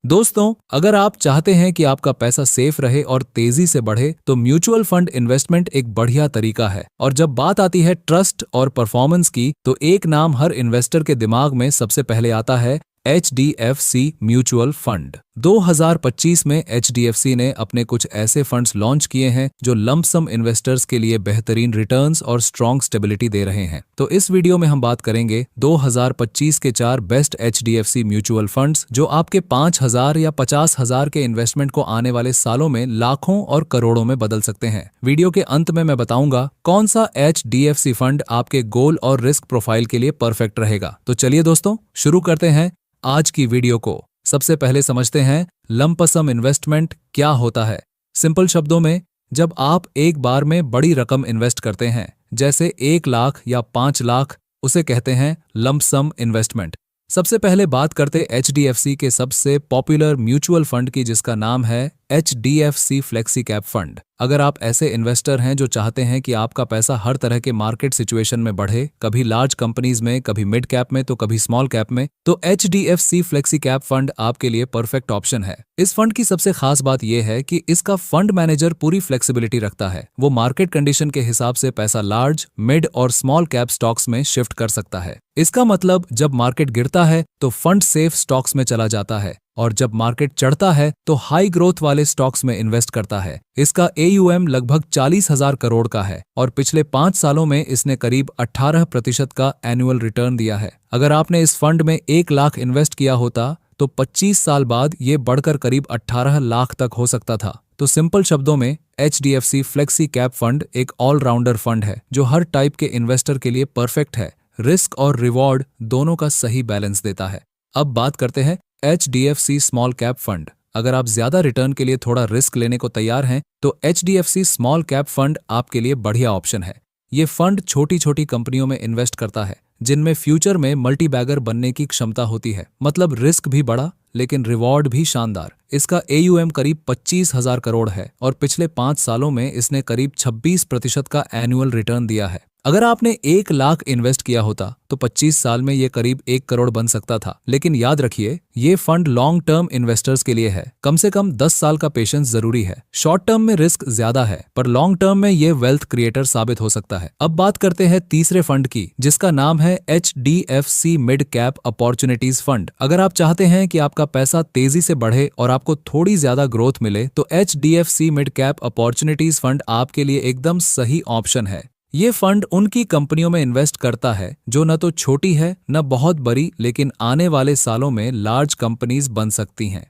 दोस्तों, अगर आप चाहते हैं कि आपका पैसा सेफ रहे और तेजी से बढ़े, तो म्यूचुअल फंड इन्वेस्टमेंट एक बढ़िया तरीका है। और जब बात आती है ट्रस्ट और परफॉर्मेंस की, तो एक नाम हर इन्वेस्टर के दिमाग में सबसे पहले आता है, HDFC म्यूचुअल फंड। 2025 में HDFC ने अपने कुछ ऐसे फंड्स लॉन्च किए हैं जो लंप सम इन्वेस्टर्स के लिए बेहतरीन रिटर्न्स और स्ट्रॉन्ग स्टेबिलिटी दे रहे हैं। तो इस वीडियो में हम बात करेंगे 2025 के 4 बेस्ट HDFC म्यूचुअल फंड्स जो आपके 5,000 या 50,000 के इन्वेस्टमेंट को आने वाले सालों में लाखों और करोड़ों में बदल सकते हैं। वीडियो के अंत में मैं बताऊंगा कौन सा HDFC फंड आपके गोल और रिस्क प्रोफाइल के लिए परफेक्ट रहेगा। तो चलिए दोस्तों, शुरू करते हैं आज की वीडियो को। सबसे पहले समझते हैं लंप सम इन्वेस्टमेंट क्या होता है। सिंपल शब्दों में, जब आप एक बार में बड़ी रकम इन्वेस्ट करते हैं, जैसे 1 लाख या 5 लाख, उसे कहते हैं लंप सम इन्वेस्टमेंट। सबसे पहले बात करते HDFC के सबसे पॉपुलर म्यूचुअल फंड की, जिसका नाम है HDFC फ्लेक्सी कैप फंड। अगर आप ऐसे इन्वेस्टर हैं जो चाहते हैं कि आपका पैसा हर तरह के मार्केट सिचुएशन में बढ़े, कभी लार्ज कंपनीज में, कभी मिड कैप में, तो कभी स्मॉल कैप में, तो HDFC फ्लेक्सी कैप फंड आपके लिए परफेक्ट ऑप्शन है। इस फंड की सबसे खास बात यह है कि इसका फंड मैनेजर पूरी फ्लेक्सिबिलिटी रखता है। वो मार्केट कंडीशन के हिसाब से पैसा लार्ज, मिड और स्मॉल कैप स्टॉक्स में शिफ्ट कर सकता है। इसका मतलब जब मार्केट गिरता है तो फंड सेफ स्टॉक्स में चला जाता है, और जब मार्केट चढ़ता है तो हाई ग्रोथ वाले स्टॉक्स में इन्वेस्ट करता है। इसका AUM लगभग 40,000 करोड़ का है और पिछले 5 सालों में इसने करीब 18% का एनुअल रिटर्न दिया है। अगर आपने इस फंड में 1 लाख इन्वेस्ट किया होता तो 25 साल बाद ये बढ़कर करीब 18 लाख तक हो सकता था। तो सिंपल शब्दों में, HDFC फ्लेक्सी कैप फंड एक ऑलराउंडर फंड है जो हर टाइप के इन्वेस्टर के लिए परफेक्ट है। रिस्क और रिवॉर्ड दोनों का सही बैलेंस देता है। अब बात करते हैं HDFC स्मॉल कैप फंड। अगर आप ज्यादा रिटर्न के लिए थोड़ा रिस्क लेने को तैयार हैं, तो HDFC स्मॉल कैप फंड आपके लिए बढ़िया ऑप्शन है। ये फंड छोटी छोटी कंपनियों में इन्वेस्ट करता है जिनमें फ्यूचर में मल्टी बैगर बनने की क्षमता होती है। मतलब रिस्क भी बड़ा लेकिन रिवॉर्ड भी शानदार। इसका AUM करीब 25,000 करोड़ है और पिछले 5 सालों में इसने करीब 26% का एनुअल रिटर्न दिया है। अगर आपने 1 लाख इन्वेस्ट किया होता तो 25 साल में ये करीब 1 करोड़ बन सकता था। लेकिन याद रखिए, ये फंड लॉन्ग टर्म इन्वेस्टर्स के लिए है। कम से कम 10 साल का पेशेंस जरूरी है। शॉर्ट टर्म में रिस्क ज्यादा है, पर लॉन्ग टर्म में ये वेल्थ क्रिएटर साबित हो सकता है। अब बात करते हैं तीसरे फंड की, जिसका नाम है HDFC mid cap opportunities fund. अगर आप चाहते हैं कि आपका पैसा तेजी से बढ़े और आपको थोड़ी ज्यादा ग्रोथ मिले, तो HDFC mid cap opportunities fund आपके लिए एकदम सही ऑप्शन है। ये फंड उनकी कंपनियों में इन्वेस्ट करता है जो न तो छोटी है न बहुत बड़ी, लेकिन आने वाले सालों में लार्ज कंपनीज बन सकती हैं।